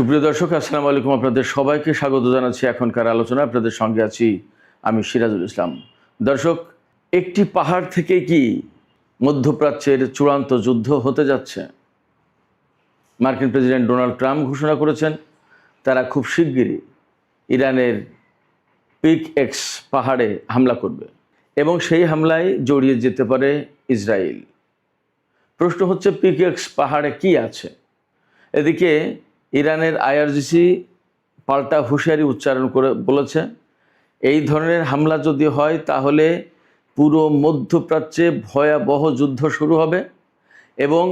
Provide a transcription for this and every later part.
সুপ্রিয় দর্শক, আসসালামু আলাইকুম। আপনাদের সবাইকে স্বাগত জানাচ্ছি এখনকার আলোচনা। আপনাদের সঙ্গে আছি আমি সিরাজুল ইসলাম। দর্শক, একটি পাহাড় থেকে কি মধ্যপ্রাচ্যের চূড়ান্ত যুদ্ধ হতে যাচ্ছে? মার্কিন প্রেসিডেন্ট ডোনাল্ড ট্রাম্প ঘোষণা করেছেন তারা খুব শিগগিরই ইরানের পিক এক্স পাহাড়ে হামলা করবে এবং সেই হামলায় জড়িয়ে যেতে পারে ইসরায়েল। প্রশ্ন হচ্ছে, পিক এক্স পাহাড়ে কি আছে? এদিকে ইরানের আইআরজিসি পাল্টা হুঁশিয়ারি উচ্চারণ করে বলেছে, এই ধরনের হামলা যদি হয় তাহলে পুরো মধ্যপ্রাচ্যে ভয়াবহ যুদ্ধ শুরু হবে এবং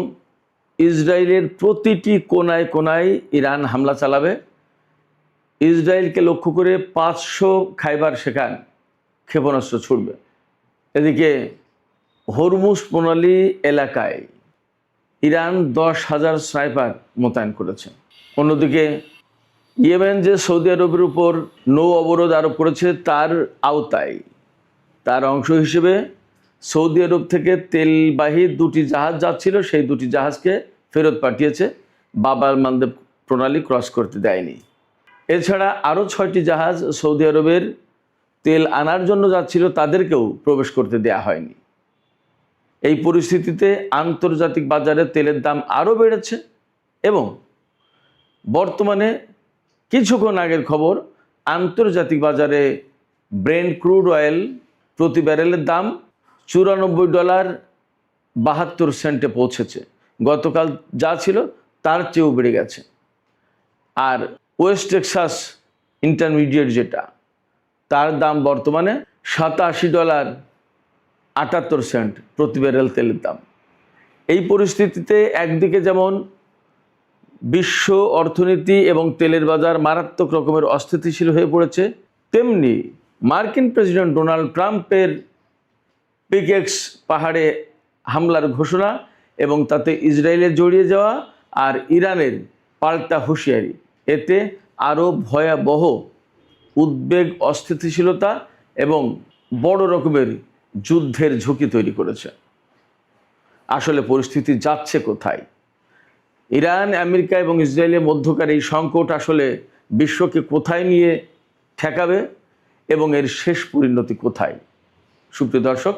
ইসরায়েলের প্রতিটি কোনায় কোনায় ইরান হামলা চালাবে। ইসরায়েলকে লক্ষ্য করে 500 খাইবার শেখান ক্ষেপণাস্ত্র ছুড়বে। এদিকে হরমুজ প্রণালী এলাকায় ইরান 10,000 স্নাইপার মোতায়েন করেছে। অন্যদিকে ইয়েমেন যে সৌদি আরবের উপর নৌ অবরোধ আরোপ করেছে তার আওতায় তার অংশ হিসেবে সৌদি আরব থেকে তেলবাহী 2টি জাহাজ যাচ্ছিল, সেই 2টি জাহাজকে ফেরত পাঠিয়েছে। বাব আল মানদেব প্রণালী ক্রস করতে দেয়নি। এছাড়া আরও 6টি জাহাজ সৌদি আরবের তেল আনার জন্য যাচ্ছিল, তাদেরকেও প্রবেশ করতে দেয়া হয়নি। এই পরিস্থিতিতে আন্তর্জাতিক বাজারে তেলের দাম আরও বেড়েছে এবং বর্তমানে কিছুক্ষণ আগের খবর, আন্তর্জাতিক বাজারে ব্রেন্ট ক্রুড অয়েল প্রতি ব্যারেলের দাম $94.72 পৌঁছেছে। গতকাল যা ছিল তার চেয়েও বেড়ে গেছে। আর ওয়েস্ট টেক্সাস ইন্টারমিডিয়েট যেটা, তার দাম বর্তমানে $87.78 প্রতি ব্যারেল তেলের দাম। এই পরিস্থিতিতে একদিকে যেমন বিশ্ব অর্থনীতি এবং তেলের বাজার মারাত্মক রকমের অস্থিতিশীল হয়ে পড়েছে, তেমনি মার্কিন প্রেসিডেন্ট ডোনাল্ড ট্রাম্পের পিক এক্স পাহাড়ে হামলার ঘোষণা এবং তাতে ইসরায়েলের জড়িয়ে যাওয়া আর ইরানের পাল্টা হুঁশিয়ারি, এতে আরও ভয়াবহ উদ্বেগ, অস্থিতিশীলতা এবং বড় রকমের যুদ্ধের ঝুঁকি তৈরি করেছে। আসলে পরিস্থিতি যাচ্ছে কোথায়? ইরান, আমেরিকা এবং ইসরায়েলের মধ্যকার এই সংকট আসলে বিশ্বকে কোথায় নিয়ে ঠেকাবে এবং এর শেষ পরিণতি কোথায়? সুপ্রিয় দর্শক,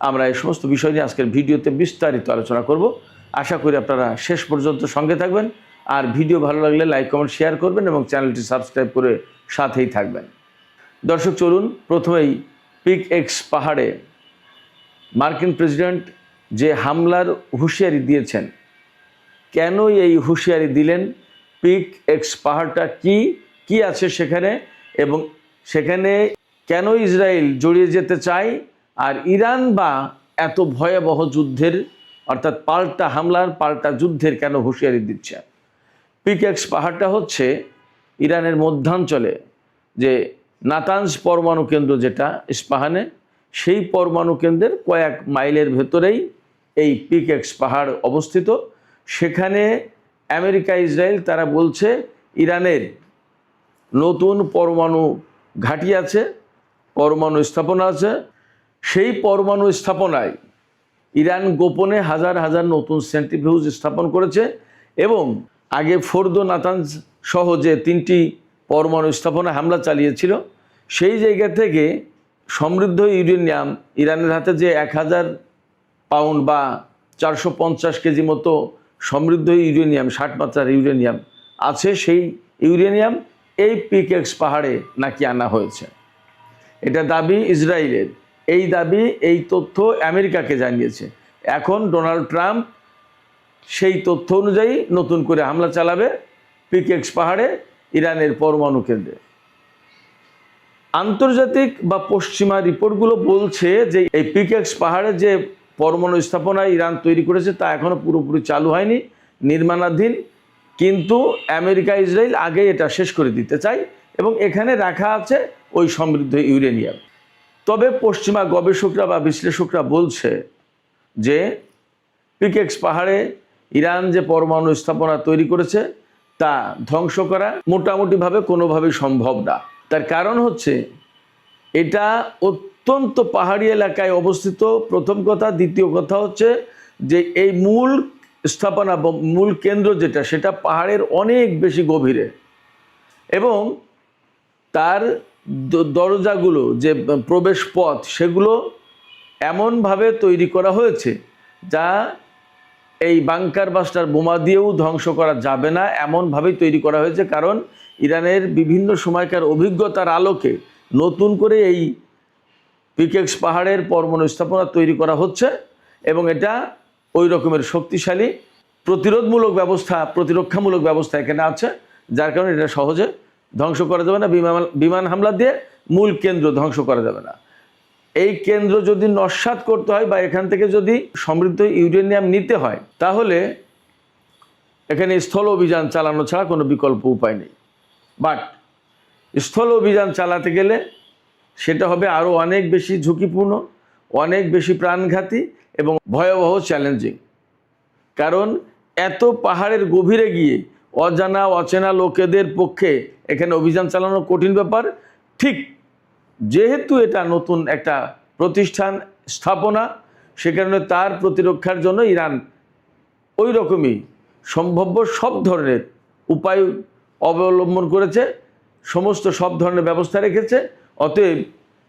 আমরা এই সমস্ত বিষয় নিয়ে আজকের ভিডিওতে বিস্তারিত আলোচনা করব। আশা করি আপনারা শেষ পর্যন্ত সঙ্গে থাকবেন। আর ভিডিও ভালো লাগলে লাইক, কমেন্ট, শেয়ার করবেন এবং চ্যানেলটি সাবস্ক্রাইব করে সাথেই থাকবেন। দর্শক, চলুন প্রথমেই পিক এক্স পাহাড়ে মার্কিন প্রেসিডেন্ট যে হামলার হুঁশিয়ারি দিয়েছেন, কেন এই হুঁশিয়ারি দিলেন, পিক এক্স পাহাড়টা কি আছে সেখানে এবং সেখানে কেন ইসরায়েল জড়িয়ে যেতে চায়, আর ইরান বা এত ভয়াবহ যুদ্ধের অর্থাৎ পাল্টা হামলার, পাল্টা যুদ্ধের কেন হুঁশিয়ারি দিচ্ছে? পিক এক্স পাহাড়টা হচ্ছে ইরানের মধ্যাঞ্চলে যে নাতানজ পরমাণু কেন্দ্র যেটা ইস্পাহানে, সেই পরমাণু কেন্দ্রের কয়েক মাইলের ভেতরেই এই পিক এক্স পাহাড় অবস্থিত। সেখানে আমেরিকা, ইসরায়েল তারা বলছে ইরানের নতুন পরমাণু ঘাঁটি আছে, পরমাণু স্থাপনা আছে। সেই পরমাণু স্থাপনায় ইরান গোপনে হাজার হাজার নতুন সেন্ট্রিফিউজ স্থাপন করেছে এবং আগে ফোর্দো, নাতানজ সহ যে 3টি পরমাণু স্থাপনা হামলা চালিয়েছিল, সেই জায়গা থেকে সমৃদ্ধ ইউরেনিয়াম, ইরানের হাতে যে 1000 পাউন্ড বা 450 কেজি মতো সমৃদ্ধ ইউরেনিয়াম, 60 মাত্রার ইউরেনিয়াম আছে, সেই ইউরেনিয়াম এই পিক এক্স পাহাড়ে নাকি আনা হয়েছে। এটা দাবি ইসরায়েলের। এই দাবি, এই তথ্য আমেরিকাকে জানিয়েছে। এখন ডোনাল্ড ট্রাম্প সেই তথ্য অনুযায়ী নতুন করে হামলা চালাবে পিক এক্স পাহাড়ে, ইরানের পরমাণু কেন্দ্রে। আন্তর্জাতিক বা পশ্চিমা রিপোর্টগুলো বলছে যে এই পিক এক্স পাহাড়ে যে পরমাণু স্থাপনা ইরান তৈরি করেছে তা এখনও পুরোপুরি চালু হয়নি, নির্মাণাধীন। কিন্তু আমেরিকা, ইসরায়েল আগে এটা শেষ করে দিতে চায় এবং এখানে রাখা আছে ওই সমৃদ্ধ ইউরেনিয়াম। তবে পশ্চিমা গবেষকরা বা বিশ্লেষকরা বলছে যে পিক এক্স পাহাড়ে ইরান যে পরমাণু স্থাপনা তৈরি করেছে তা ধ্বংস করা মোটামুটিভাবে কোনোভাবেই সম্ভব না। তার কারণ হচ্ছে এটা অত্যন্ত পাহাড়ি এলাকায় অবস্থিত, প্রথম কথা। দ্বিতীয় কথা হচ্ছে যে এই মূল স্থাপনা বা মূল কেন্দ্র যেটা, সেটা পাহাড়ের অনেক বেশি গভীরে। এবং তার দরজাগুলো যে প্রবেশ পথ সেগুলো এমনভাবে তৈরি করা হয়েছে যা এই বাংকার বাস্টার বোমা দিয়েও ধ্বংস করা যাবে না, এমনভাবেই তৈরি করা হয়েছে। কারণ ইরানের বিভিন্ন সময়কার অভিজ্ঞতার আলোকে নতুন করে এই পিকেক্স পাহাড়ের পরমাণু স্থাপনা তৈরি করা হচ্ছে এবং এটা ওই রকমের শক্তিশালী প্রতিরক্ষামূলক ব্যবস্থা এখানে আছে, যার কারণে এটা সহজে ধ্বংস করা যাবে না। বিমান হামলা দিয়ে মূল কেন্দ্র ধ্বংস করা যাবে না। এই কেন্দ্র যদি নস্যাৎ করতে হয় বা এখান থেকে যদি সমৃদ্ধ ইউরেনিয়াম নিতে হয়, তাহলে এখানে স্থল অভিযান চালানো ছাড়া কোনো বিকল্প উপায় নেই। বাট স্থল অভিযান চালাতে গেলে সেটা হবে আরও অনেক বেশি ঝুঁকিপূর্ণ, অনেক বেশি প্রাণঘাতী এবং ভয়াবহ চ্যালেঞ্জিং। কারণ এত পাহাড়ের গভীরে গিয়ে অজানা অচেনা লোকেদের পক্ষে এখানে অভিযান চালানো কঠিন ব্যাপার। ঠিক যেহেতু এটা নতুন একটা প্রতিষ্ঠান স্থাপনা, সে কারণে তার প্রতিরক্ষার জন্য ইরান ওই রকমই সম্ভাব্য সব ধরনের উপায় অবলম্বন করেছে, সব ধরনের ব্যবস্থা রেখেছে। অতএব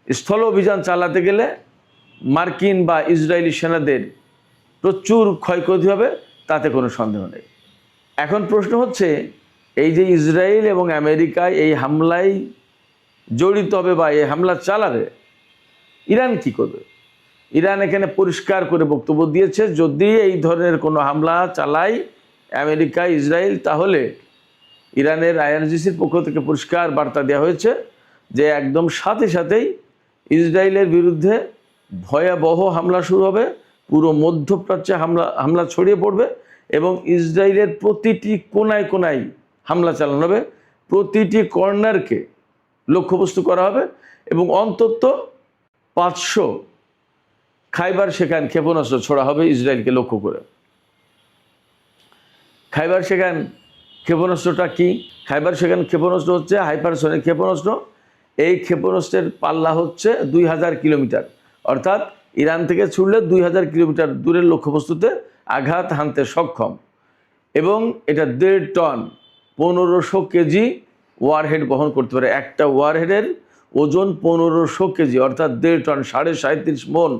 স্থল অভিযান চালাতে গেলে মার্কিন বা ইসরায়েলি সেনাদের প্রচুর ক্ষয়ক্ষতি হবে, তাতে কোনো সন্দেহ নেই। এখন প্রশ্ন হচ্ছে, এই যে ইসরায়েল এবং আমেরিকায় এই হামলায় জড়িত হবে বা এই হামলা চালাবে, ইরান কি করবে? ইরান এখানে পরিষ্কার করে বক্তব্য দিয়েছে, যদি এই ধরনের কোনো হামলা চালায় আমেরিকা ইসরায়েল, তাহলে ইরানের আইআরজিসির পক্ষ থেকে পরিষ্কার বার্তা দেওয়া হয়েছে যে একদম সাথে সাথেই ইসরায়েলের বিরুদ্ধে ভয়াবহ হামলা শুরু হবে, পুরো মধ্যপ্রাচ্যে হামলা ছড়িয়ে পড়বে এবং ইসরায়েলের প্রতিটি কোনায় কোনায় হামলা চালানো হবে, প্রতিটি কর্নারকে লক্ষ্যবস্তু করা হবে এবং অন্তত 500 খাইবার শেখান ক্ষেপণাস্ত্র ছোড়া হবে ইসরায়েলকে লক্ষ্য করে। খাইবার শেখান ক্ষেপণাস্ত্রটা কি? খাইবার শেখান ক্ষেপণাস্ত্র হচ্ছে হাইপারসনিক ক্ষেপণাস্ত্র। এই ক্ষেপণাস্ত্রের পাল্লা হচ্ছে 2000 কিলোমিটার, অর্থাৎ ইরান থেকে ছুড়লে 2000 কিলোমিটার দূরের লক্ষ্যবস্তুতে আঘাত হানতে সক্ষম এবং এটা 1.5 টন 1500 কেজি ওয়ারহেড বহন করতে পারে। একটা ওয়ারহেডের ওজন 1500 কেজি, অর্থাৎ 1.5 টন 37.5 মণ।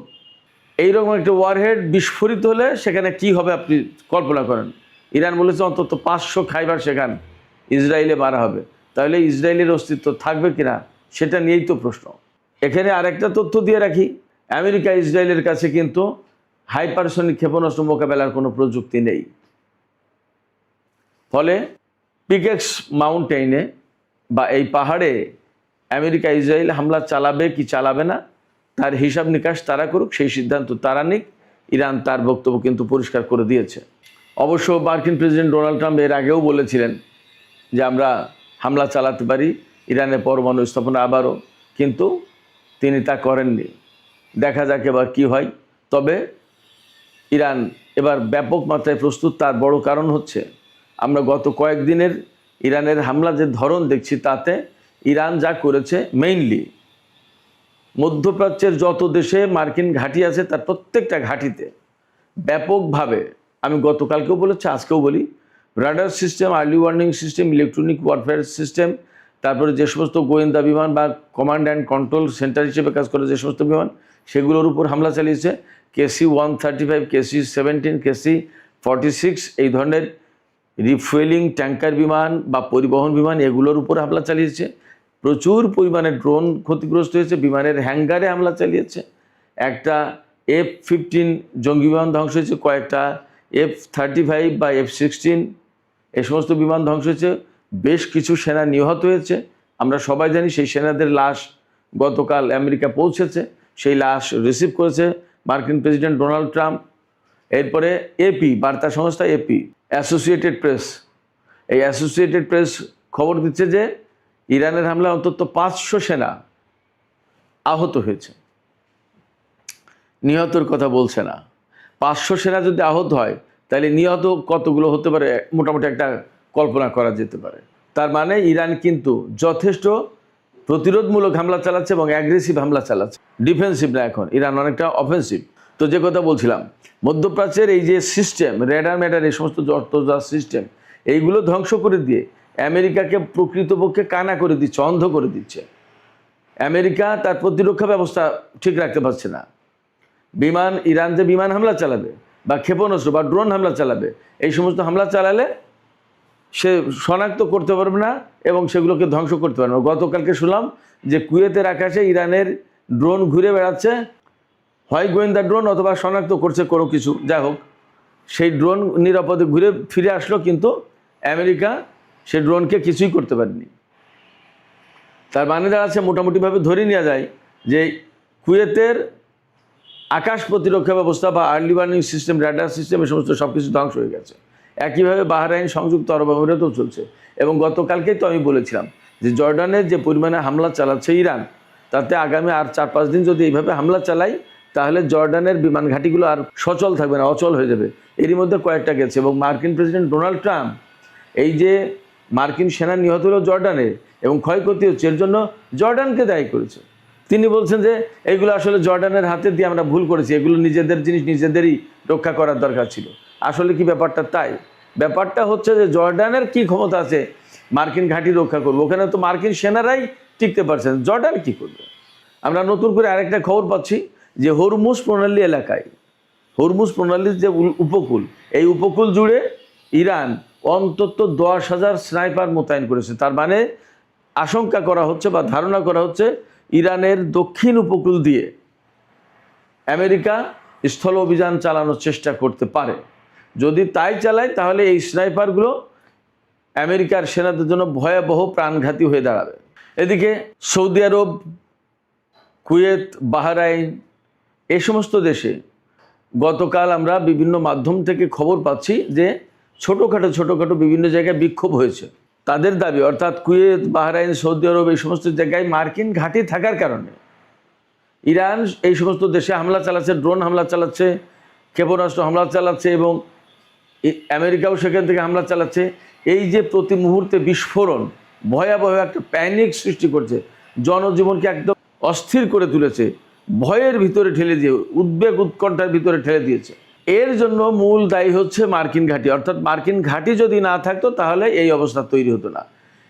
এইরকম একটা ওয়ারহেড বিস্ফোরিত হলে সেখানে কি হবে আপনি কল্পনা করেন। ইরান বলেছে অন্তত 500 খাইবার শেখান ইসরায়েলে মারা হবে। তাহলে ইসরায়েলের অস্তিত্ব থাকবে কিনা সেটা নিয়েই তো প্রশ্ন। এখানে আরেকটা তথ্য দিয়ে রাখি, আমেরিকা ইসরায়েলের কাছে কিন্তু হাইপারসনিক ক্ষেপণাস্ত্র মোকাবেলার কোনো প্রযুক্তি নেই। ফলে পিকেক্স মাউন্টেইনে বা এই পাহাড়ে আমেরিকা ইসরায়েল হামলা চালাবে কি চালাবে না তার হিসাব নিকাশ তারা করুক, সেই সিদ্ধান্ত তারা নিক। ইরান তার বক্তব্য কিন্তু পরিষ্কার করে দিয়েছে। অবশ্য মার্কিন প্রেসিডেন্ট ডোনাল্ড ট্রাম্প এর আগেও বলেছিলেন যে আমরা হামলা চালাতে পারি ইরানের পরমাণু স্থাপনা আবারও, কিন্তু তিনি তা করেননি। দেখা যাক এবার কী হয়। তবে ইরান এবার ব্যাপক মাত্রায় প্রস্তুত। তার বড় কারণ হচ্ছে আমরা গত কয়েকদিনের ইরানের হামলা যে ধরন দেখছি, তাতে ইরান যা করেছে মেইনলি মধ্যপ্রাচ্যের যত দেশে মার্কিন ঘাঁটি আছে তার প্রত্যেকটা ঘাঁটিতে ব্যাপকভাবে, আমি গতকালকেও বলেছি আজকেও বলি, radar system, early warning system, electronic warfare system, তারপরে যে সমস্ত গোয়েন্দা বিমান বা কমান্ড অ্যান্ড কন্ট্রোল সেন্টার হিসেবে কাজ করে যে সমস্ত বিমান, সেগুলোর উপর হামলা চালিয়েছে। KC-135, KC-17, KC-46 এই ধরনের রিফুয়েলিং ট্যাঙ্কার বিমান বা পরিবহন বিমান, এগুলোর উপর হামলা চালিয়েছে। প্রচুর পরিমাণে ড্রোন ক্ষতিগ্রস্ত হয়েছে, বিমানের হ্যাঙ্গারে হামলা চালিয়েছে। একটা F-15 জঙ্গি বিমান ধ্বংস হয়েছে, কয়েকটা F-35 বা F-16 এই সমস্ত বিমান ধ্বংস হয়েছে। বেশ কিছু সেনা নিহত হয়েছে। আমরা সবাই জানি সেই সেনাদের লাশ গতকাল আমেরিকা পৌঁছেছে, সেই লাশ রিসিভ করেছে মার্কিন প্রেসিডেন্ট ডোনাল্ড ট্রাম্প। এরপরে AP বার্তা সংস্থা AP, অ্যাসোসিয়েটেড প্রেস, এই অ্যাসোসিয়েটেড প্রেস খবর দিচ্ছে যে ইরানের হামলায় অন্তত 500 সেনা আহত হয়েছে। নিহতর কথা বলছে না। 500 সেনা যদি আহত হয় তাহলে নিহত কতগুলো হতে পারে মোটামুটি একটা কল্পনা করা যেতে পারে। তার মানে ইরান কিন্তু যথেষ্ট প্রতিরোধমূলক হামলা চালাচ্ছে এবং অ্যাগ্রেসিভ হামলা চালাচ্ছে, ডিফেন্সিভ না। এখন ইরান অনেকটা অফেন্সিভ। তো যে কথা বলছিলাম, মধ্যপ্রাচ্যের এই যে সিস্টেম, রেডার ম্যাডার, এই সমস্ত যত যা সিস্টেম, এইগুলো ধ্বংস করে দিয়ে আমেরিকাকে প্রকৃতপক্ষে কানা করে দিচ্ছে, অন্ধ করে দিচ্ছে। আমেরিকা তার প্রতিরক্ষা ব্যবস্থা ঠিক রাখতে পারছে না। ইরান যে বিমান হামলা চালাবে বা ক্ষেপণাস্ত্র বা ড্রোন হামলা চালাবে, এই সমস্ত হামলা চালালে সে শনাক্ত করতে পারবে না এবং সেগুলোকে ধ্বংস করতে পারবে না। গতকালকে শুনলাম যে কুয়েতের আকাশে ইরানের ড্রোন ঘুরে বেড়াচ্ছে, হয় গোয়েন্দা ড্রোন অথবা শনাক্ত করছে কোনো কিছু, যাই হোক সেই ড্রোন নিরাপদে ঘুরে ফিরে আসলো, কিন্তু আমেরিকা সেই ড্রোনকে কিছুই করতে পারেনি। তার মানে দাঁড়াচ্ছে মোটামুটিভাবে ধরে নেওয়া যায় যে কুয়েতের আকাশ প্রতিরক্ষা ব্যবস্থা বা early warning system, radar system, এই সমস্ত সব কিছু ধ্বংস হয়ে গেছে। একইভাবে বাহরাইন, সংযুক্ত আরব আমিরাতেও চলছে। এবং গতকালকেই তো আমি বলেছিলাম যে জর্ডানের যে পরিমাণে হামলা চালাচ্ছে ইরান, তাতে আগামী আর 4-5 দিন যদি এইভাবে হামলা চালায় তাহলে জর্ডানের বিমান ঘাঁটিগুলো আর সচল থাকবে না, অচল হয়ে যাবে। এরই মধ্যে কয়েকটা গেছে। এবং মার্কিন প্রেসিডেন্ট ডোনাল্ড ট্রাম্প এই যে মার্কিন সেনা নিহত হলো জর্ডানে এবং ক্ষয়ক্ষতি হচ্ছে, এর জন্য জর্ডানকে দায়ী করেছে। তিনি বলছেন যে এগুলো আসলে জর্ডানের হাতে দিয়ে আমরা ভুল করেছি, এগুলো নিজেদের জিনিস নিজেদেরই রক্ষা করার দরকার ছিল। আসলে কি ব্যাপারটা তাই? ব্যাপারটা হচ্ছে যে জর্ডানের কি ক্ষমতা আছে মার্কিন ঘাঁটি রক্ষা করবে? ওখানে তো মার্কিন সেনারাই টিকতে পারছেন, জর্ডান কি করবে? আমরা নতুন করে আরেকটা খবর পাচ্ছি যে হরমুজ প্রণালী এলাকায়, হরমুজ প্রণালীর যে উপকূল, এই উপকূল জুড়ে ইরান অন্তত 10,000 স্নাইপার মোতায়েন করেছে। তার মানে আশঙ্কা করা হচ্ছে বা ধারণা করা হচ্ছে ইরানের দক্ষিণ উপকূল দিয়ে আমেরিকা স্থল অভিযান চালানোর চেষ্টা করতে পারে। যদি তাই চালায় তাহলে এই স্নাইপারগুলো আমেরিকার সেনাদের জন্য ভয়াবহ প্রাণঘাতী হয়ে দাঁড়াবে। এদিকে সৌদি আরব, কুয়েত, বাহরাইন, এই সমস্ত দেশে গতকাল আমরা বিভিন্ন মাধ্যম থেকে খবর পাচ্ছি যে ছোটোখাটো বিভিন্ন জায়গায় বিক্ষোভ হয়েছে। তাদের দাবি, অর্থাৎ কুয়েত, বাহরাইন, সৌদি আরব, এই সমস্ত জায়গায় মার্কিন ঘাঁটি থাকার কারণে ইরান এই সমস্ত দেশে হামলা চালাচ্ছে, ড্রোন হামলা চালাচ্ছে, ক্ষেপণাস্ত্র হামলা চালাচ্ছে এবং আমেরিকাও সেখান থেকে হামলা চালাচ্ছে। এই যে প্রতি মুহূর্তে বিস্ফোরণ ভয়াবহ একটা প্যানিক সৃষ্টি করছে, জনজীবনকে একদম অস্থির করে তুলেছে, ভয়ের ভিতরে ঠেলে দিয়ে, উদ্বেগ উৎকণ্ঠার ভিতরে ঠেলে দিয়েছে। এর জন্য মূল দায়ী হচ্ছে মার্কিন ঘাঁটি। অর্থাৎ মার্কিন ঘাঁটি যদি না থাকতো তাহলে এই অবস্থা তৈরি হতো না।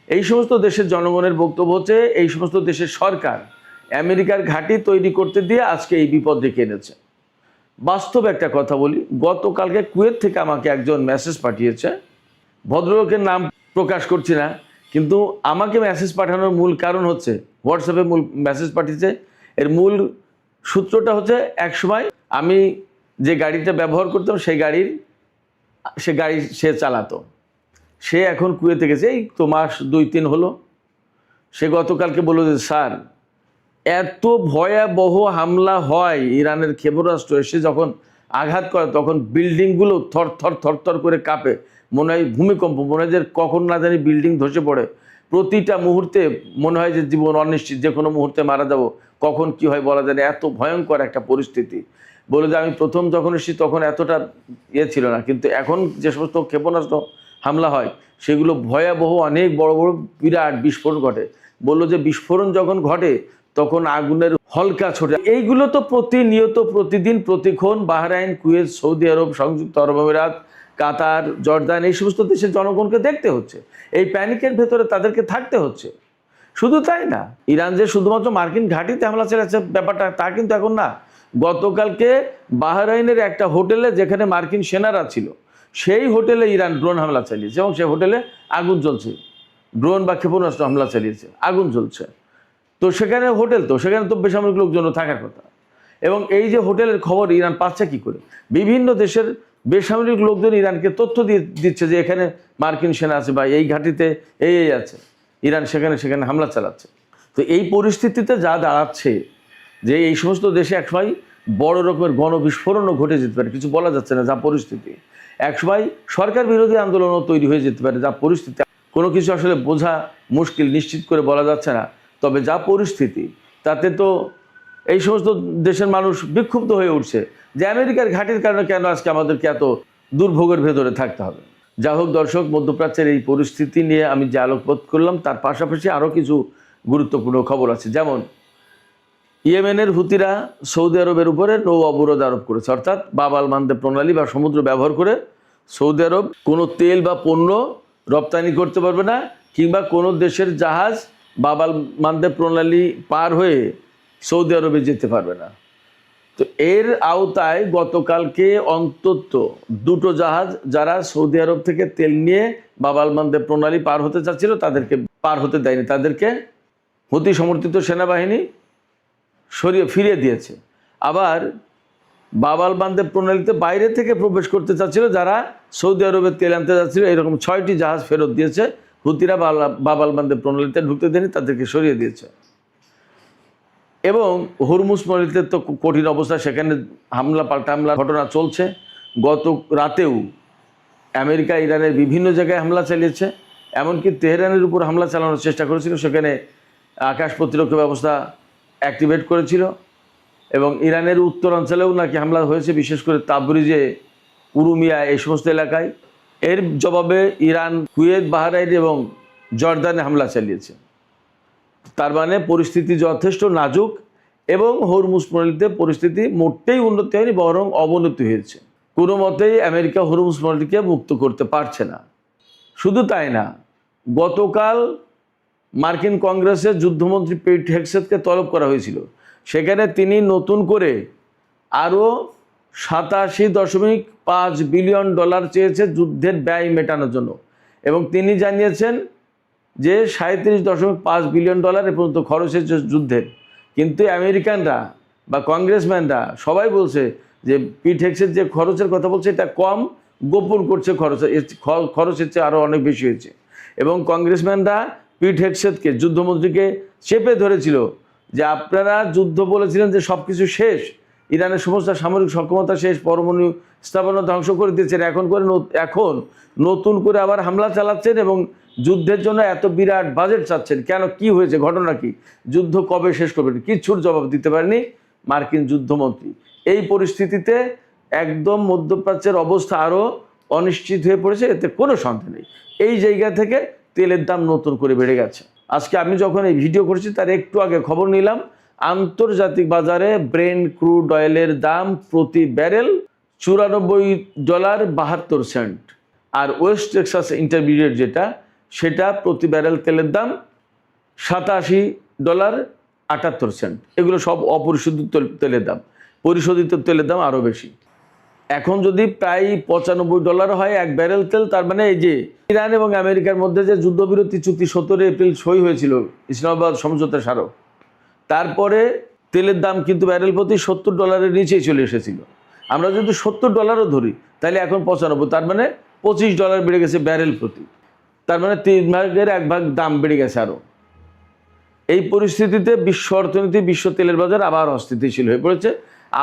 এই সমস্ত দেশের জনগণের বক্তব্য হচ্ছে এই সমস্ত দেশের সরকার আমেরিকার ঘাঁটি তৈরি করতে দিয়ে আজকে এই বিপদ ডেকে এনেছে। বাস্তব একটা কথা বলি, গতকালকে কুয়েত থেকে আমাকে একজন মেসেজ পাঠিয়েছে, ভদ্রলোকের নাম প্রকাশ করছি না, কিন্তু আমাকে মেসেজ পাঠানোর মূল কারণ হচ্ছে হোয়াটসঅ্যাপে মূল মেসেজ পাঠিয়েছে। এর মূল সূত্রটা হচ্ছে একসময় আমি যে গাড়িটা ব্যবহার করতাম সে গাড়ি সে চালাতো, সে এখন কুয়েতে গেছে, এই তো মাস 2-3 হলো। সে গতকালকে বলল যে স্যার, এত ভয়াবহ হামলা হয়, ইরানের ক্ষেপণাস্ত্র এসে যখন আঘাত করে তখন বিল্ডিংগুলো থর করে কাঁপে, মনে হয় ভূমিকম্প, মনে হয় যে কখন না জানি বিল্ডিং ধসে পড়ে। প্রতিটা মুহূর্তে মনে হয় যে জীবন অনিশ্চিত, যে কোনো মুহূর্তে মারা যাব, কখন কি হয় বলা যায় না, এত ভয়ঙ্কর একটা পরিস্থিতি। বলে যে আমি প্রথম যখন এসেছি তখন এতটা ছিল না, কিন্তু এখন যে সমস্ত ক্ষেপণাস্ত্র হামলা হয় সেগুলো ভয়াবহ, অনেক বড় বড় বিরাট বিস্ফোরণ ঘটে। বললো যে বিস্ফোরণ যখন ঘটে তখন আগুনের হলকা ছোটে। এইগুলো তো প্রতিনিয়ত, প্রতিদিন, প্রতিক্ষণ বাহরাইন, কুয়েত, সৌদি আরব, সংযুক্ত আরব আমিরাত, কাতার, জর্দান, এই সমস্ত দেশের জনগণকে দেখতে হচ্ছে, এই প্যানিকের ভেতরে তাদেরকে থাকতে হচ্ছে। শুধু তাই না, ইরান যে শুধুমাত্র মার্কিন ঘাঁটিতে হামলা চালাচ্ছে ব্যাপারটা তা কিন্তু এখন না। গতকালকে বাহরাইনের একটা হোটেলে যেখানে মার্কিন সেনারা ছিল, সেই হোটেলে ইরান ড্রোন হামলা চালিয়েছে এবং সেই হোটেলে আগুন জ্বলছে। ড্রোন বা ক্ষেপণাস্ত্র হামলা চালিয়েছে, আগুন জ্বলছে। তো সেখানে হোটেল, তো সেখানে তো বেসামরিক লোকজন থাকার কথা। এবং এই যে হোটেলের খবর ইরান পাচ্ছে কি করে? বিভিন্ন দেশের বেসামরিক লোকজন ইরানকে তথ্য দিচ্ছে যে এখানে মার্কিন সেনা আছে বা এই ঘাঁটিতে এই আছে, ইরান সেখানে হামলা চালাচ্ছে। তো এই পরিস্থিতিতে যা দাঁড়াচ্ছে যে এই সমস্ত দেশে একসময় বড় রকমের গণবিস্ফোরণও ঘটে যেতে পারে, কিছু বলা যাচ্ছে না যা পরিস্থিতি। একসময় সরকার বিরোধী আন্দোলনও তৈরি হয়ে যেতে পারে যা পরিস্থিতি। কোনো কিছু আসলে বোঝা মুশকিল, নিশ্চিত করে বলা যাচ্ছে না। তবে যা পরিস্থিতি তাতে তো এই সমস্ত দেশের মানুষ বিক্ষুব্ধ হয়ে উঠছে যে আমেরিকার ঘাঁটির কারণে কেন আজকে আমাদেরকে এত দুর্ভোগের ভেতরে থাকতে হবে। যা হোক দর্শক, মধ্যপ্রাচ্যের এই পরিস্থিতি নিয়ে আমি যে আলোকপাত করলাম তার পাশাপাশি আরও কিছু গুরুত্বপূর্ণ খবর আছে। যেমন ইয়েমেনের হুতিরা সৌদি আরবের উপরে নৌ অবরোধ আরোপ করেছে, অর্থাৎ বাব আল মানদেব প্রণালী বা সমুদ্র ব্যবহার করে সৌদি আরব কোনো তেল বা পণ্য রপ্তানি করতে পারবে না, কিংবা কোনো দেশের জাহাজ বাব আল মানদেব প্রণালী পার হয়ে সৌদি আরবে যেতে পারবে না। তো এর আওতায় গতকালকে অন্তত 2টো জাহাজ যারা সৌদি আরব থেকে তেল নিয়ে বাব আল মানদেব প্রণালী পার হতে চাচ্ছিল তাদেরকে পার হতে দেয়নি, তাদেরকে হুতি সমর্থিত সেনাবাহিনী ফিরিয়ে দিয়েছে। আবার বাব আল মানদেব প্রণালীতে বাইরে থেকে প্রবেশ করতে চাচ্ছিল যারা সৌদি আরবে তেল আনতে যাচ্ছিল, এরকম 6টি জাহাজ ফেরত দিয়েছে। হুতিরা বাব আল মানদেব প্রণালীতে ঢুকতে দেয়নি, তাদেরকে সরিয়ে দিয়েছে। এবং হরমুজ প্রণালীতে তো কঠিন অবস্থা, সেখানে পাল্টা হামলা ঘটনা চলছে। গত রাতেও আমেরিকা ইরানের বিভিন্ন জায়গায় হামলা চালিয়েছে, এমনকি তেহরানের উপর হামলা চালানোর চেষ্টা করেছিল, সেখানে আকাশ প্রতিরক্ষা ব্যবস্থা অ্যাক্টিভেট করেছিল। এবং ইরানের উত্তরাঞ্চলেও নাকি হামলা হয়েছে, বিশেষ করে তাবরিজে, উরুমিয়া, এই সমস্ত এলাকায়। এর জবাবে ইরান কুয়েত, বাহরাইন এবং জর্দানে হামলা চালিয়েছে। তার মানে পরিস্থিতি যথেষ্ট নাজুক এবং হরমুজ প্রণালীতে পরিস্থিতি মোটেই উন্নতি হয়নি, বরং অবনতি হয়েছে। কোনো মতেই আমেরিকা হরমুজ প্রণালীকে মুক্ত করতে পারছে না। শুধু তাই না, গতকাল মার্কিন কংগ্রেসে যুদ্ধমন্ত্রী পিট হেগসেথকে তলব করা হয়েছিল। সেখানে তিনি নতুন করে আরও $87.5 বিলিয়ন চেয়েছে যুদ্ধের ব্যয় মেটানোর জন্য। এবং তিনি জানিয়েছেন যে $37.5 বিলিয়ন এ পর্যন্ত খরচ হয়েছে যুদ্ধের। কিন্তু আমেরিকানরা বা কংগ্রেসম্যানরা সবাই বলছে যে পিট হেগসেথ যে খরচের কথা বলছে এটা কম, গোপন করছে, খরচের চেয়ে আরও অনেক বেশি হয়েছে। এবং কংগ্রেসম্যানরা পিট হেগসেথকে, যুদ্ধমন্ত্রীকে, চেপে ধরেছিল যে আপনারা যুদ্ধ বলেছিলেন যে সব কিছু শেষ, ইরানের সমস্ত সামরিক সক্ষমতা শেষ, পরমাণু স্থাপনা ধ্বংস করে দিয়েছেন, এখন নতুন করে আবার হামলা চালাচ্ছেন এবং যুদ্ধের জন্য এত বিরাট বাজেট চাচ্ছেন কেন? কি হয়েছে? ঘটনা কি? যুদ্ধ কবে শেষ করবেন? কিচ্ছুর জবাব দিতে পারেনি মার্কিন যুদ্ধমন্ত্রী। এই পরিস্থিতিতে একদম মধ্যপ্রাচ্যের অবস্থা আরও অনিশ্চিত হয়ে পড়েছে, এতে কোনো সন্দেহ নেই। এই জায়গা থেকে তেলের দাম নতুন করে বেড়ে গেছে। আজকে আমি যখন এই ভিডিও করছি তার একটু আগে খবর নিলাম, আন্তর্জাতিক বাজারে ব্রেন্ট ক্রুড অয়েলের দাম প্রতি ব্যারেল $94.72, আর ওয়েস্ট টেক্সাস ইন্টারমিডিয়েট যেটা, সেটা প্রতি ব্যারেল তেলের দাম $87.78। এগুলো সব অপরিশোধিত তেলের দাম। পরিশোধিত তেলের দাম আরও বেশি। এখন যদি প্রায় $95 হয় এক ব্যারেল তেল, তার মানে এই যে ইরান এবং আমেরিকার মধ্যে যে যুদ্ধবিরতি চুক্তি 17 এপ্রিল সই হয়েছিল ইসলামাবাদ সমঝোতা স্মারক, তারপরে তেলের দাম কিন্তু ব্যারেল প্রতি $70 নিচেই চলে এসেছিল। আমরা যদি $70 ধরি তাহলে এখন 95, তার মানে $25 বেড়ে গেছে ব্যারেল প্রতি। তার মানে 3 ভাগের 1 ভাগ দাম বেড়ে গেছে আরও। এই পরিস্থিতিতে বিশ্ব অর্থনীতি, বিশ্ব তেলের বাজার আবার অস্থিতিশীল হয়ে পড়েছে,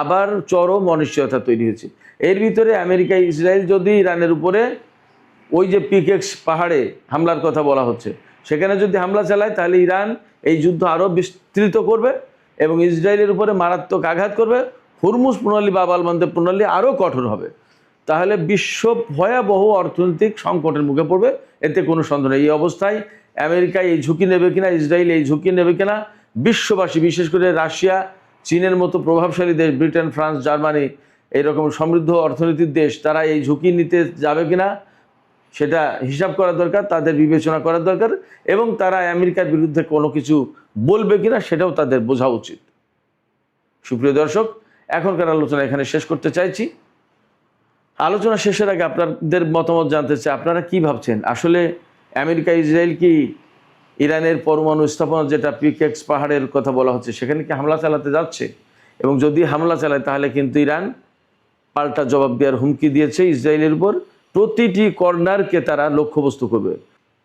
আবার চরম অনিশ্চয়তা তৈরি হয়েছে। এর ভিতরে আমেরিকা, ইসরায়েল যদি ইরানের উপরে ওই যে পিকেক্স পাহাড়ে হামলার কথা বলা হচ্ছে, সেখানে যদি হামলা চালায় তাহলে ইরান এই যুদ্ধ আরও বিস্তৃত করবে এবং ইসরায়েলের উপরে মারাত্মক আঘাত করবে। হরমুজ প্রণালী, বাব আল মানদেব প্রণালী আরও কঠোর হবে। তাহলে বিশ্ব ভয়াবহ অর্থনৈতিক সংকটের মুখে পড়বে, এতে কোনো সন্দেহ নেই। এই অবস্থায় আমেরিকা এই ঝুঁকি নেবে কিনা, ইসরায়েল এই ঝুঁকি নেবে কিনা, বিশ্ববাসী, বিশেষ করে রাশিয়া, চীনের মতো প্রভাবশালী দেশ, ব্রিটেন, ফ্রান্স, জার্মানি, এইরকম সমৃদ্ধ অর্থনীতির দেশ, তারা এই ঝুঁকি নিতে যাবে কিনা সেটা হিসাব করা দরকার, তাদের বিবেচনা করা দরকার। এবং তারা আমেরিকার বিরুদ্ধে কোনো কিছু বলবে কিনা সেটাও তাদের বোঝা উচিত। সুপ্রিয় দর্শক, এখনকার আলোচনা এখানে শেষ করতে চাইছি। আলোচনা শেষের আগে আপনাদের মতামত জানতে চাই, আপনারা কি ভাবছেন? আসলে আমেরিকা, ইসরায়েল কি ইরানের পরমাণু স্থাপনা, যেটা পিকেক্স পাহাড়ের কথা বলা হচ্ছে, সেখানে কি হামলা চালাতে যাচ্ছে? এবং যদি হামলা চালায় তাহলে কিন্তু ইরান পাল্টা জবাব দেওয়ার হুমকি দিয়েছে ইসরায়েলের উপর। প্রতিটি কর্নারকে তারা লক্ষ্যবস্তু করবে।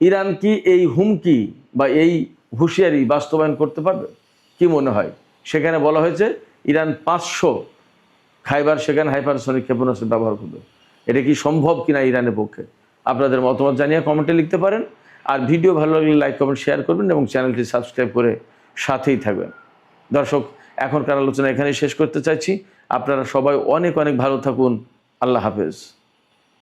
ইরান কি এই হুমকি বা এই হুঁশিয়ারি বাস্তবায়ন করতে পারবে? কি মনে হয়? সেখানে বলা হয়েছে ইরান 500 খাইবার সেখানে হাইপারসনিক ক্ষেপণাস্ত্র ব্যবহার করবে। এটা কি সম্ভব কিনা ইরানের পক্ষে? আপনাদের মতামত জানিয়ে কমেন্টে লিখতে পারেন। আর ভিডিও ভালো লাগলে লাইক, কমেন্ট, শেয়ার করবেন এবং চ্যানেলটি সাবস্ক্রাইব করে সাথেই থাকবেন। দর্শক, এখনকার আলোচনা এখানেই শেষ করতে চাইছি। আপনারা সবাই অনেক অনেক ভালো থাকুন। আল্লাহ হাফেজ।